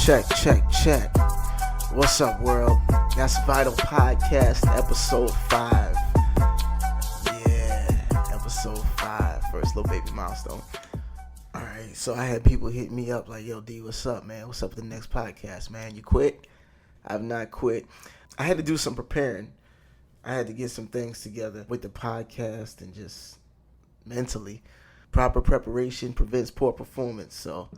Check. What's up, world? That's Vital Podcast, episode 5. Yeah, episode 5. First little baby milestone. Alright, so I had people hit me up like, yo, D, what's up, man? What's up with the next podcast, man? You quit? I've not quit. I had to do some preparing. I had to get some things together with the podcast and just mentally. Proper preparation prevents poor performance, so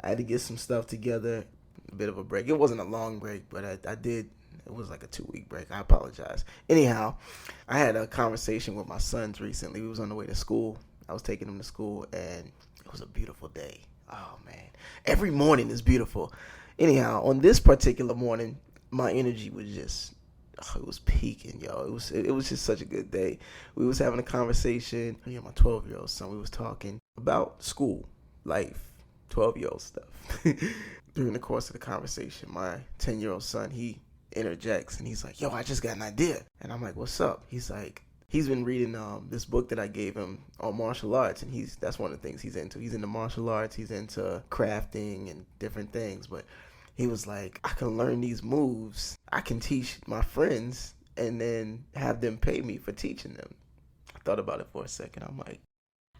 I had to get some stuff together. A bit of a break. It wasn't a long break, but I did. It was like a 2-week break. I apologize. Anyhow, I had a conversation with my sons recently. We was on the way to school. I was taking them to school, and it was a beautiful day. Oh, man. Every morning is beautiful. Anyhow, on this particular morning, my energy was just, it was peaking, yo. It was just such a good day. We was having a conversation. My 12-year-old son, we was talking about school, life, 12-year-old stuff. During the course of the conversation, my 10-year-old son, he interjects and he's like, yo, I just got an idea. And I'm like, what's up? He's like, he's been reading this book that I gave him on martial arts, and that's one of the things he's into. He's into martial arts, he's into crafting and different things. But he was like, I can learn these moves. I can teach my friends and then have them pay me for teaching them. I thought about it for a second. I'm like,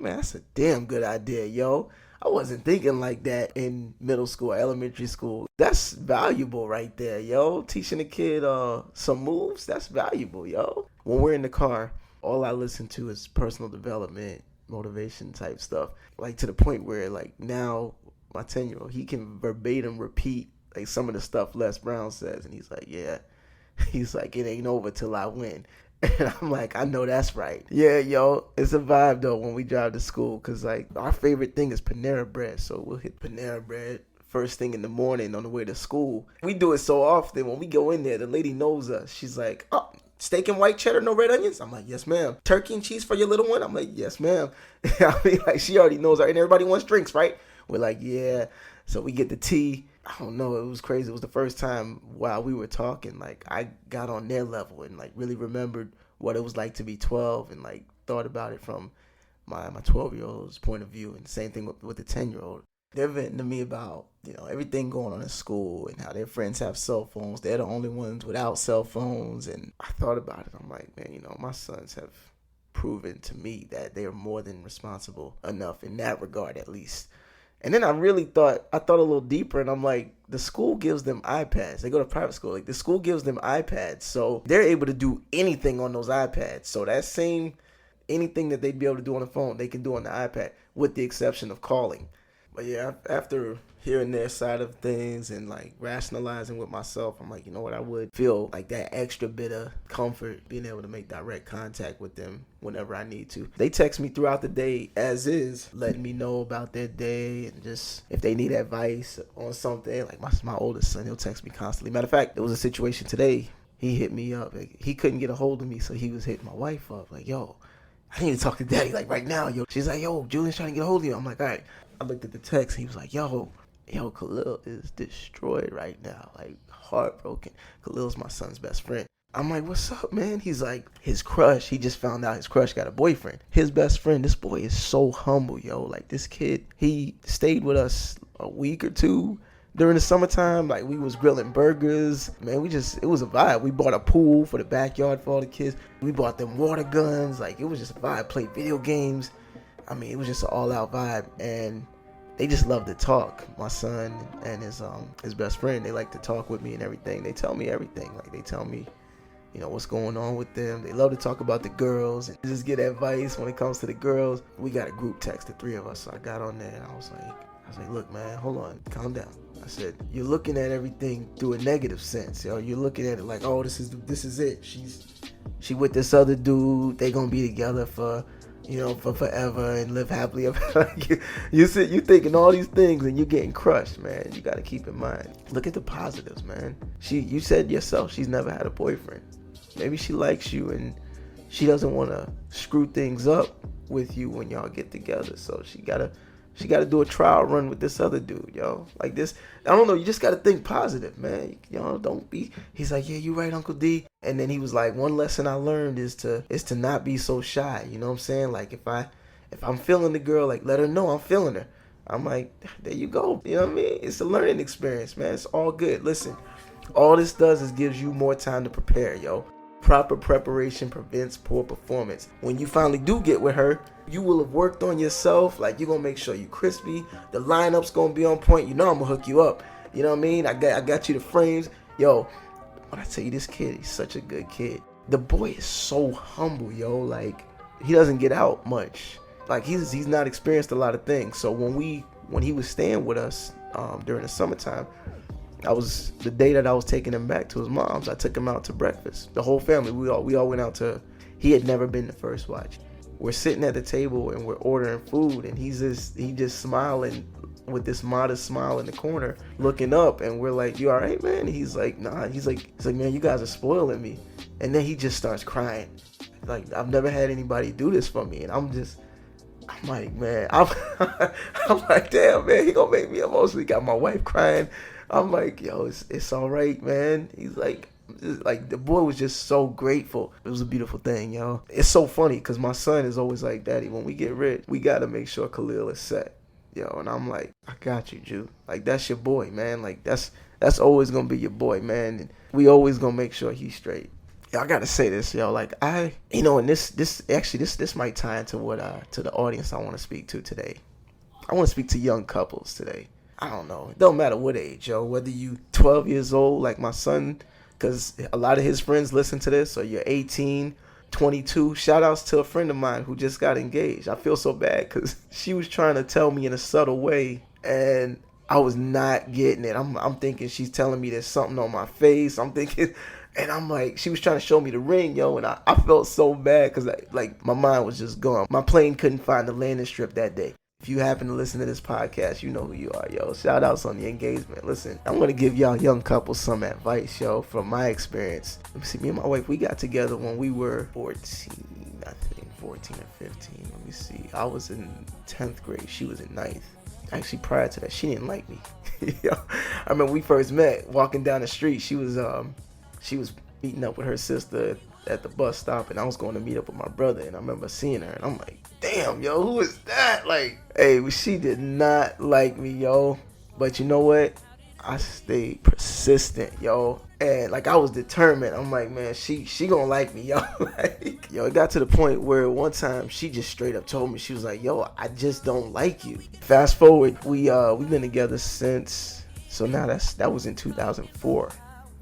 man, that's a damn good idea, yo. I wasn't thinking like that in middle school, elementary school. That's valuable right there, yo. Teaching a kid some moves, that's valuable, yo. When we're in the car, all I listen to is personal development, motivation type stuff. Like to the point where like now my 10-year-old, he can verbatim repeat like some of the stuff Les Brown says. And he's like, yeah. He's like, it ain't over till I win. And I'm like, I know that's right. Yeah, yo, it's a vibe, though, when we drive to school. Because, like, our favorite thing is Panera Bread. So we'll hit Panera Bread first thing in the morning on the way to school. We do it so often. When we go in there, the lady knows us. She's like, oh, steak and white cheddar, no red onions? I'm like, yes, ma'am. Turkey and cheese for your little one? I'm like, yes, ma'am. I mean, like, she already knows her. And everybody wants drinks, right? We're like, yeah. So we get the tea. I don't know. It was crazy. It was the first time while we were talking, like, I got on their level and, like, really remembered what it was like to be 12 and, like, thought about it from my 12-year-old's point of view. And same thing with the 10-year-old. They're venting to me about, everything going on in school and how their friends have cell phones. They're the only ones without cell phones. And I thought about it. I'm like, man, my sons have proven to me that they are more than responsible enough in that regard, at least. And then I thought a little deeper, and I'm like, the school gives them iPads. They go to private school. Like, the school gives them iPads, so they're able to do anything on those iPads. So that same anything that they'd be able to do on the phone, they can do on the iPad, with the exception of calling. But yeah, after hearing their side of things and like rationalizing with myself, I'm like, you know what, I would feel like that extra bit of comfort being able to make direct contact with them whenever I need to. They text me throughout the day as is, letting me know about their day and just if they need advice on something. Like my oldest son, he'll text me constantly. Matter of fact, there was a situation today. He hit me up. Like, he couldn't get a hold of me, so he was hitting my wife up. Like, yo, I need to talk to daddy, like right now, yo. She's like, yo, Julian's trying to get a hold of you. I'm like, all right. I looked at the text. He was like, yo, Khalil is destroyed right now, like heartbroken. Khalil's my son's best friend. I'm like, what's up, man? He's like, his crush, he just found out his crush got a boyfriend. His best friend, this boy is so humble, yo. Like, this kid, he stayed with us a week or two during the summertime. Like, we was grilling burgers. Man, it was a vibe. We bought a pool for the backyard for all the kids. We bought them water guns. Like, it was just a vibe. Played video games. I mean, it was just an all-out vibe, and they just love to talk. My son and his best friend, they like to talk with me and everything. They tell me everything. Like, they tell me, what's going on with them. They love to talk about the girls and just get advice when it comes to the girls. We got a group text, the three of us. So I got on there, and I was like, look, man, hold on, calm down. I said, you're looking at everything through a negative sense, yo. You're looking at it like, oh, this is it. She with this other dude. They gonna be together for forever and live happily ever. Like, you thinking all these things and you're getting crushed, man. You got to keep in mind. Look at the positives, man. You said yourself she's never had a boyfriend. Maybe she likes you and she doesn't want to screw things up with you when y'all get together. So she gotta do a trial run with this other dude, yo. Like this, I don't know. You just gotta think positive, man. Don't be. He's like, yeah, you right, Uncle D. And then he was like, one lesson I learned is to not be so shy. You know what I'm saying? Like if I'm feeling the girl, like let her know I'm feeling her. I'm like, there you go. You know what I mean? It's a learning experience, man. It's all good. Listen, all this does is gives you more time to prepare, yo. Proper preparation prevents poor performance. When you finally do get with her, you will have worked on yourself. Like, you're going to make sure you crispy. The lineup's going to be on point. You know I'm going to hook you up. You know what I mean? I got you the frames. Yo, when I tell you this kid, he's such a good kid. The boy is so humble, yo. Like, he doesn't get out much. Like, he's not experienced a lot of things. So when he was staying with us during the summertime, the day that I was taking him back to his mom's, I took him out to breakfast. The whole family, we all went out to. He had never been to First Watch. We're sitting at the table and we're ordering food, and he just smiling with this modest smile in the corner, looking up, and we're like, "You all right, man?" He's like, "Nah." He's like, "Man, you guys are spoiling me." And then he just starts crying. Like, I've never had anybody do this for me, and I'm like, man, I'm like, damn, man, he gonna make me emotional. He got my wife crying. I'm like, yo, it's all right, man. He's like the boy was just so grateful. It was a beautiful thing, yo. It's so funny because my son is always like, Daddy, when we get rich, we gotta make sure Khalil is set, yo. And I'm like, I got you, Ju. Like, that's your boy, man. Like, that's always gonna be your boy, man. And we always gonna make sure he's straight. I gotta say this, yo. Like, and this might tie into to the audience I want to speak to today. I want to speak to young couples today. I don't know. It don't matter what age, yo. Whether you 12 years old, like my son, because a lot of his friends listen to this, or you're 18, 22. Shout outs to a friend of mine who just got engaged. I feel so bad because she was trying to tell me in a subtle way, and I was not getting it. I'm thinking she's telling me there's something on my face. I'm thinking. And I'm like, she was trying to show me the ring, yo, and I felt so bad because, like, my mind was just gone. My plane couldn't find the landing strip that day. If you happen to listen to this podcast, you know who you are, yo. Shout outs on the engagement. Listen, I'm going to give y'all young couples some advice, yo, from my experience. Let me see, me and my wife, we got together when we were 14, I think, 14 or 15. Let me see. I was in 10th grade. She was in 9th. Actually, prior to that, she didn't like me. Yo, I remember we first met walking down the street. She was meeting up with her sister at the bus stop, and I was going to meet up with my brother, and I remember seeing her, and I'm like, damn, yo, who is that? Like, hey, she did not like me, yo. But you know what? I stayed persistent, yo. And, like, I was determined. I'm like, man, she gonna like me, yo. Like, yo, it got to the point where one time she just straight up told me, she was like, yo, I just don't like you. Fast forward, we've been together since, so now that was in 2004.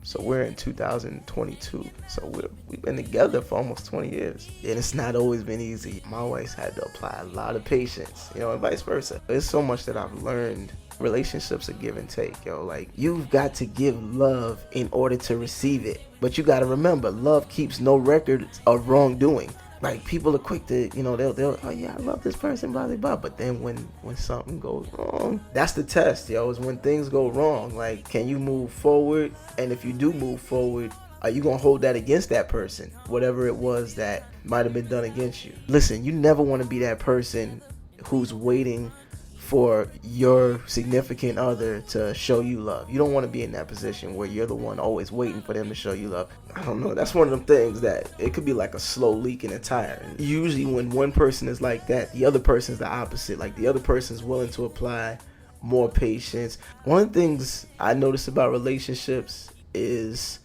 So we're in 2022. So we've been together for almost 20 years. And it's not always been easy. My wife's had to apply a lot of patience, you know, and vice versa. There's so much that I've learned. Relationships are give and take, yo. Like, you've got to give love in order to receive it. But you got to remember, love keeps no record of wrongdoing. Like, people are quick to, you know, they'll oh yeah, I love this person, blah, blah, blah. But then when something goes wrong, that's the test, yo, is when things go wrong. Like, can you move forward? And if you do move forward, are you going to hold that against that person? Whatever it was that might have been done against you. Listen, you never want to be that person who's waiting for your significant other to show you love. You don't want to be in that position where you're the one always waiting for them to show you love. I don't know. That's one of them things that it could be like a slow leak in a tire. And usually when one person is like that, the other person is the opposite. Like, the other person is willing to apply more patience. One of the things I notice about relationships is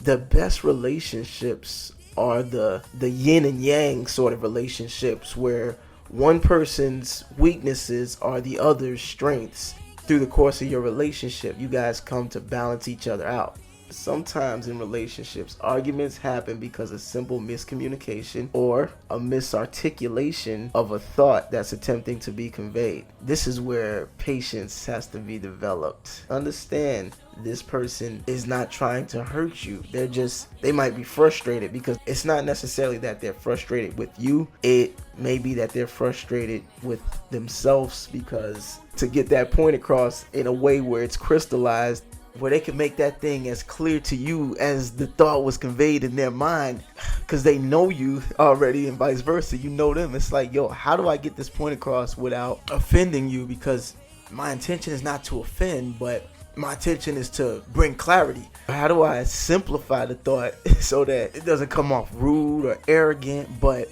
the best relationships are the yin and yang sort of relationships where one person's weaknesses are the other's strengths. Through the course of your relationship, you guys come to balance each other out. Sometimes in relationships, arguments happen because of simple miscommunication or a misarticulation of a thought that's attempting to be conveyed. This is where patience has to be developed. Understand, this person is not trying to hurt you. They might be frustrated, because it's not necessarily that they're frustrated with you. It may be that they're frustrated with themselves, because to get that point across in a way where it's crystallized, where they can make that thing as clear to you as the thought was conveyed in their mind, because they know you already and vice versa. You know them. It's like, yo, how do I get this point across without offending you? Because my intention is not to offend, but my intention is to bring clarity. How do I simplify the thought so that it doesn't come off rude or arrogant, but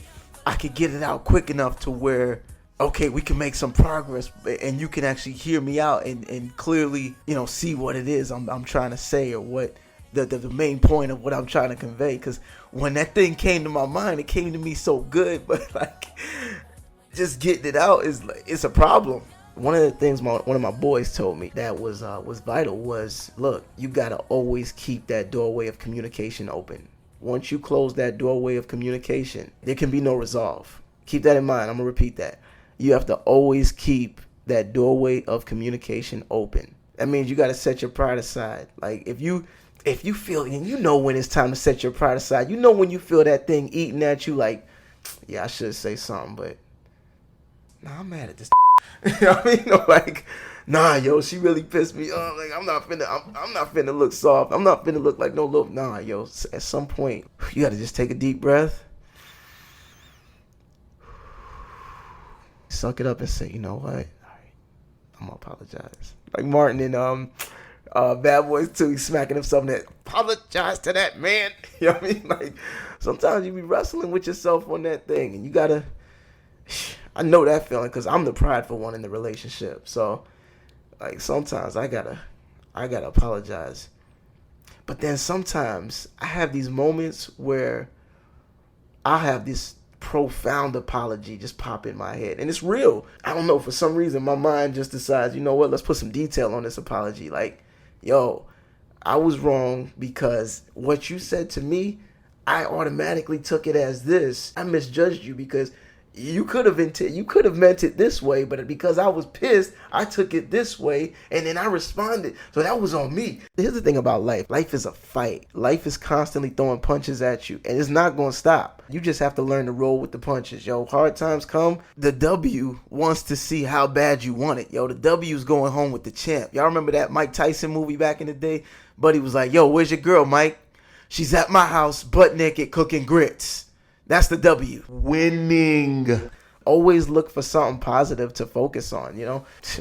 I could get it out quick enough to where okay, we can make some progress, and you can actually hear me out and clearly, see what it is I'm trying to say, or what the main point of what I'm trying to convey. Because when that thing came to my mind, it came to me so good, but like just getting it out is like, it's a problem. One of the things one of my boys told me that was vital was, look, you gotta always keep that doorway of communication open. Once you close that doorway of communication, there can be no resolve. Keep that in mind. I'm gonna repeat that. You have to always keep that doorway of communication open. That means you gotta set your pride aside. Like if you feel, and when it's time to set your pride aside, when you feel that thing eating at you, like, yeah, I should say something, but nah, I'm mad at this. You know what I mean? Like, nah, yo, she really pissed me off. Like, I'm not finna look soft. I'm not finna look like no little. Nah, yo. At some point, you gotta just take a deep breath, suck it up, and say, you know what? All right, I'm gonna apologize. Like Martin in Bad Boys 2, he's smacking himself in that. Apologize to that man. You know what I mean? Like, sometimes you be wrestling with yourself on that thing, and you gotta. I know that feeling because I'm the prideful one in the relationship. So, like, sometimes I gotta apologize. But then sometimes I have these moments where I have this profound apology just pop in my head, and it's real. I don't know, for some reason my mind just decides, you know what? Let's put some detail on this apology. Like, yo, I was wrong because what you said to me, I automatically took it as this. I misjudged you because you could have meant it this way, but because I was pissed, I took it this way, and then I responded. So that was on me. Here's the thing about life. Life is a fight. Life is constantly throwing punches at you, and it's not going to stop. You just have to learn to roll with the punches, yo. Hard times come, the W wants to see how bad you want it, yo. The W's going home with the champ. Y'all remember that Mike Tyson movie back in the day? Buddy was like, yo, where's your girl, Mike? She's at my house, butt naked, cooking grits. That's the W. Winning. Always look for something positive to focus on,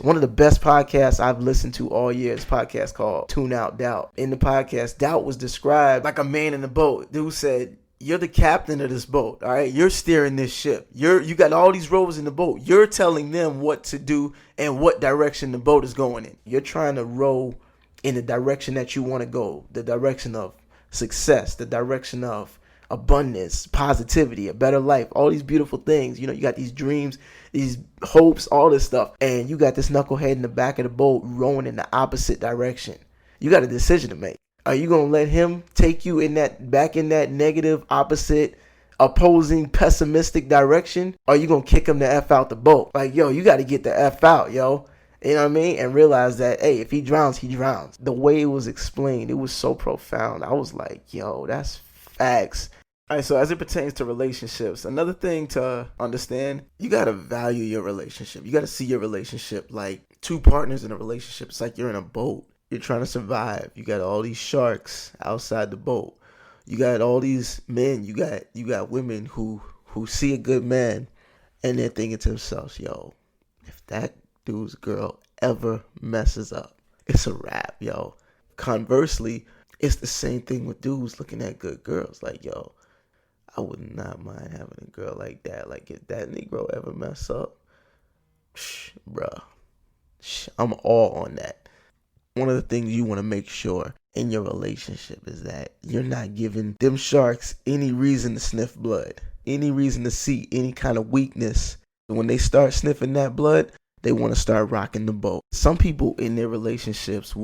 One of the best podcasts I've listened to all year is a podcast called Tune Out Doubt. In the podcast, Doubt was described like a man in a boat. Dude said, you're the captain of this boat, all right? You're steering this ship. You got all these rowers in the boat. You're telling them what to do and what direction the boat is going in. You're trying to row in the direction that you want to go, the direction of success, the direction of abundance, positivity, a better life, all these beautiful things. You got these dreams, these hopes, all this stuff. And you got this knucklehead in the back of the boat rowing in the opposite direction. You got a decision to make. Are you going to let him take you back in that negative, opposite, opposing, pessimistic direction? Or are you going to kick him the F out the boat? Like, yo, you got to get the F out, yo. You know what I mean? And realize that, hey, if he drowns, he drowns. The way it was explained, it was so profound. I was like, yo, that's facts. All right, so as it pertains to relationships, another thing to understand, you got to value your relationship. You got to see your relationship like two partners in a relationship. It's like you're in a boat. You're trying to survive. You got all these sharks outside the boat. You got all these men. You got women who see a good man and they're thinking to themselves, yo, if that dude's girl ever messes up, it's a wrap, yo. Conversely, it's the same thing with dudes looking at good girls. Like, yo, I would not mind having a girl like that. Like, if that Negro ever mess up, bruh, I'm all on that. One of the things you want to make sure in your relationship is that you're not giving them sharks any reason to sniff blood, any reason to see any kind of weakness. When they start sniffing that blood, they want to start rocking the boat. Some people in their relationships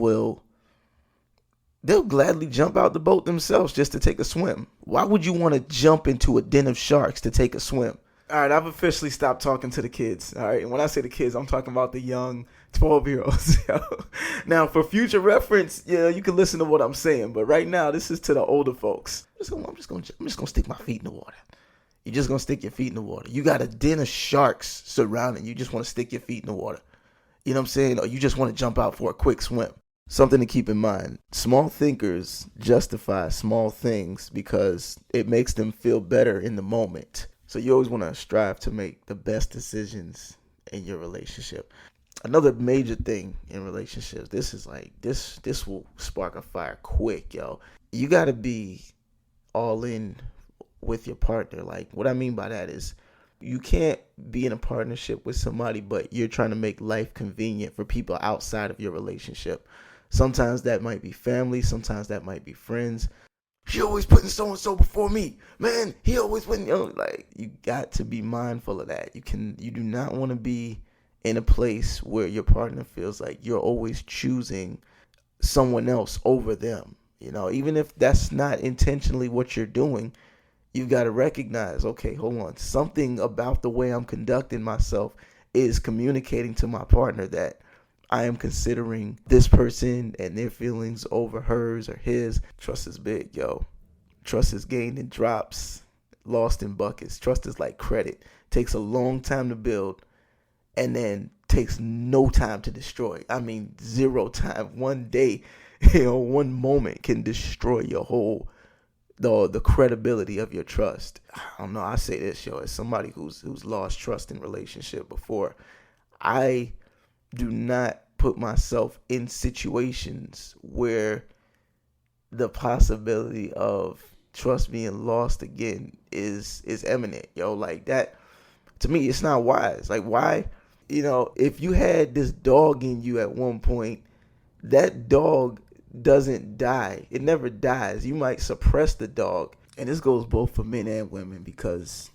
they'll gladly jump out the boat themselves just to take a swim. Why would you want to jump into a den of sharks to take a swim? All right, I've officially stopped talking to the kids. All right, and when I say the kids, I'm talking about the young 12-year-olds. Now, for future reference, you can listen to what I'm saying, but right now, this is to the older folks. I'm just gonna stick my feet in the water. You're just gonna stick your feet in the water. You got a den of sharks surrounding you. You just want to stick your feet in the water. You know what I'm saying? Or you just want to jump out for a quick swim. Something to keep in mind. Small thinkers justify small things because it makes them feel better in the moment. So you always want to strive to make the best decisions in your relationship. Another major thing in relationships, this will spark a fire quick, yo. You got to be all in with your partner. Like, what I mean by that is You can't be in a partnership with somebody, but you're trying to make life convenient for people outside of your relationship. Sometimes that might be family, sometimes that might be friends. She always putting so and so before me, man. He always putting, like, you got to be mindful of that. You do not want to be in a place where your partner feels like you're always choosing someone else over them. Even if that's not intentionally what you're doing, you've got to recognize, okay, hold on. Something about the way I'm conducting myself is communicating to my partner that I am considering this person and their feelings over hers or his. Trust is big, yo. Trust is gained in drops, lost in buckets. Trust is like credit. Takes a long time to build and then takes no time to destroy. I mean, zero time. One day, one moment can destroy your whole the credibility of your trust. I don't know. I say this, yo, as somebody who's lost trust in relationship before. I do not put myself in situations where the possibility of trust being lost again is imminent, yo. Like that, to me, it's not wise. Like, why? If you had this dog in you at one point, that dog doesn't die. It never dies. You might suppress the dog. And this goes both for men and women, because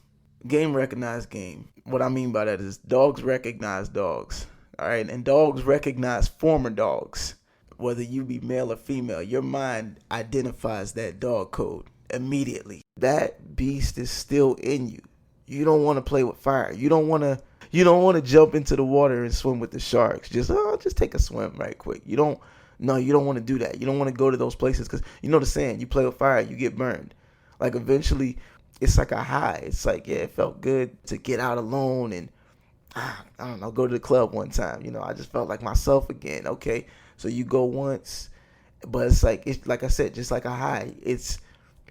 game recognize game. What I mean by that is dogs recognize dogs. All right. And dogs recognize former dogs. Whether you be male or female, your mind identifies that dog code immediately. That beast is still in you. You don't want to play with fire. You don't want to jump into the water and swim with the sharks. Just take a swim right quick. You don't want to do that. You don't want to go to those places because the saying, you play with fire, you get burned. Like, eventually, it's like a high. It's like, yeah, it felt good to get out alone and, I don't know, go to the club one time. I just felt like myself again. Okay, so you go once, but it's like I said, just like a high. It's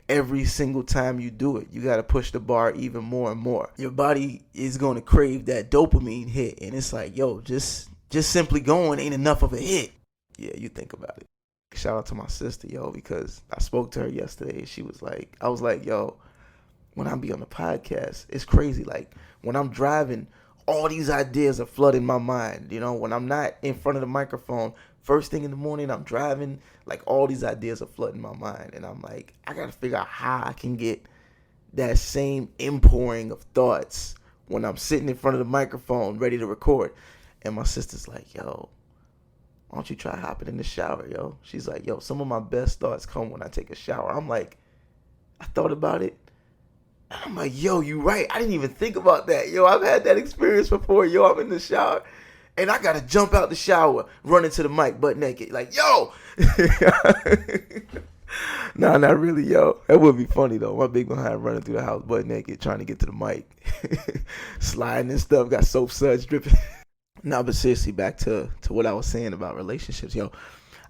every single time you do it, you got to push the bar even more and more. Your body is going to crave that dopamine hit, and it's like, yo, just simply going ain't enough of a hit. Yeah, you think about it. Shout out to my sister, yo, because I spoke to her yesterday, and she was like, I was like, yo, when I be on the podcast, it's crazy. Like, when I'm driving, all these ideas are flooding my mind. When I'm not in front of the microphone, first thing in the morning, I'm driving, like, all these ideas are flooding my mind. And I'm like, I got to figure out how I can get that same inpouring of thoughts when I'm sitting in front of the microphone ready to record. And my sister's like, yo, why don't you try hopping in the shower, yo? She's like, yo, some of my best thoughts come when I take a shower. I'm like, I thought about it. I'm like, yo, you right. I didn't even think about that. Yo, I've had that experience before. Yo, I'm in the shower, and I got to jump out the shower, run into the mic butt naked. Like, yo. Nah, not really, yo. That would be funny, though. My big behind running through the house butt naked, trying to get to the mic. Sliding and stuff, got soap suds dripping. Nah, but seriously, back to what I was saying about relationships. Yo,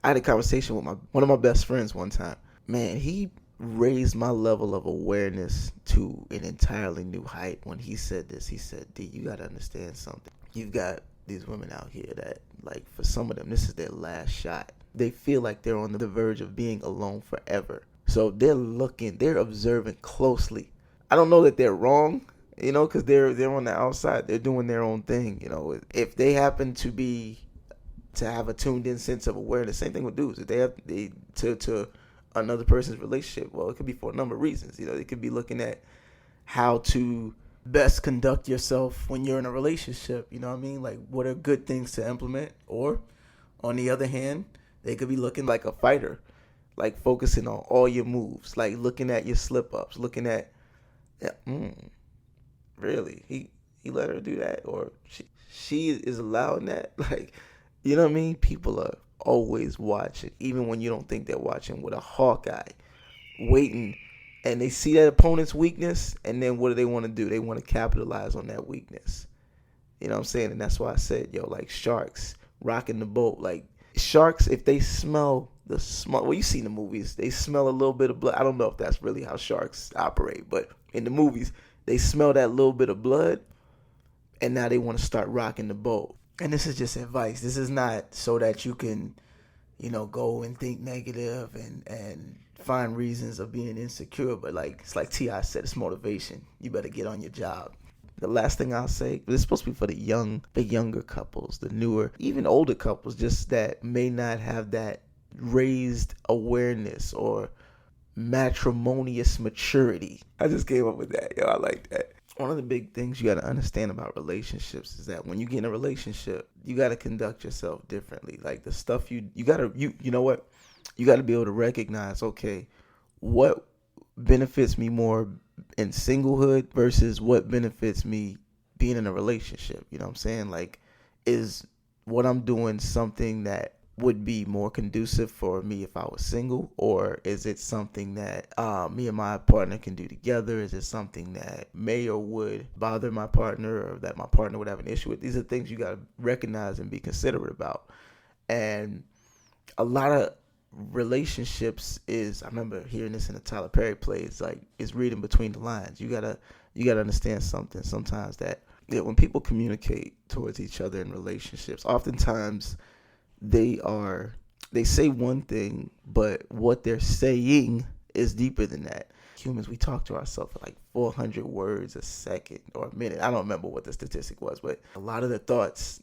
I had a conversation with one of my best friends one time. Man, he raised my level of awareness to an entirely new height when he said this. He said, D, you got to understand something. You've got these women out here that, like, for some of them, this is their last shot. They feel like they're on the verge of being alone forever. So they're observing closely. I don't know that they're wrong, because they're on the outside. They're doing their own thing. If they happen to have a tuned in sense of awareness, same thing with dudes. If they have to another person's relationship, well, it could be for a number of reasons. They could be looking at how to best conduct yourself when you're in a relationship. You know what I mean? Like, what are good things to implement? Or, on the other hand, they could be looking like a fighter, like focusing on all your moves, like looking at your slip-ups, looking at, really? He let her do that? Or she is allowing that? Like, you know what I mean? People are always watching, even when you don't think they're watching, with a hawk eye, waiting, and they see that opponent's weakness, and then what do they want to do? They want to capitalize on that weakness. You know what I'm saying? And that's why I said, yo, like sharks rocking the boat. Like, sharks, if they smell the smell, well, you see in the movies, they smell a little bit of blood. I don't know if that's really how sharks operate, but in the movies, they smell that little bit of blood, and now they want to start rocking the boat. And this is just advice. This is not so that you can, go and think negative and find reasons of being insecure. But, like, it's like T.I. said, it's motivation. You better get on your job. the last thing I'll say, this is supposed to be for the younger couples, the newer, even older couples, just that may not have that raised awareness or matrimonious maturity. I just came up with that. Yo, I like that. One of the big things you got to understand about relationships is that when you get in a relationship, you got to conduct yourself differently. Like the stuff you got to, you know what? You got to be able to recognize, okay, what benefits me more in singlehood versus what benefits me being in a relationship. You know what I'm saying? Like, is what I'm doing something that would be more conducive for me if I was single, or is it something that me and my partner can do together? Is it something that may or would bother my partner, or that my partner would have an issue with? These are things you got to recognize and be considerate about. And a lot of relationships is, I remember hearing this in a Tyler Perry play, it's like, it's reading between the lines. You gotta understand something sometimes, that when people communicate towards each other in relationships, oftentimes they say one thing, but what they're saying is deeper than that. Humans, we talk to ourselves for like 400 words a second or a minute. I don't remember what the statistic was, but a lot of the thoughts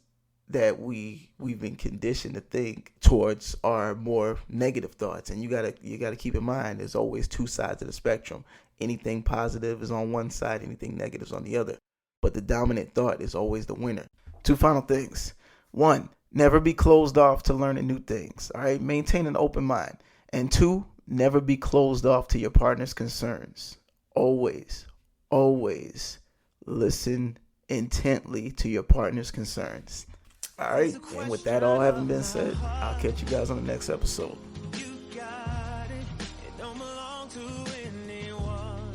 that we've been conditioned to think towards are more negative thoughts. And you gotta keep in mind, there's always two sides of the spectrum. Anything positive is on one side, anything negative is on the other. But the dominant thought is always the winner. Two final things. One, never be closed off to learning new things. All right, maintain an open mind. And two, never be closed off to your partner's concerns. Always listen intently to your partner's concerns. All right, and with that all having been said, I'll catch you guys on the next episode. You got it. It don't belong to anyone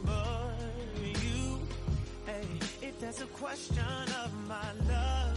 but you. Hey, if that's a question of my love.